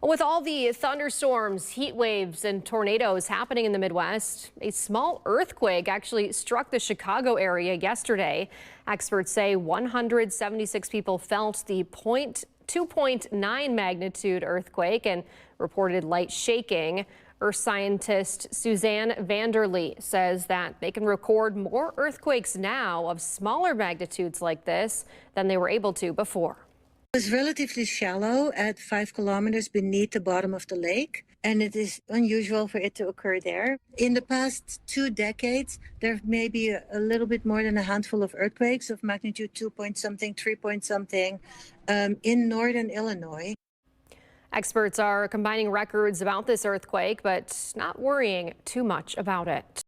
With all the thunderstorms, heat waves, and tornadoes happening in the Midwest, a small earthquake actually struck the Chicago area yesterday. Experts say 176 people felt the 2.9 magnitude earthquake and reported light shaking. Earth scientist Suzanne Vanderlee says that they can record more earthquakes now of smaller magnitudes like this than they were able to before. It was relatively shallow at 5 kilometers beneath the bottom of the lake, and it is unusual for it to occur there. In the past 2 decades, there may be a little bit more than a handful of earthquakes of magnitude 2 point something, 3 point something in northern Illinois. Experts are combining records about this earthquake, but not worrying too much about it.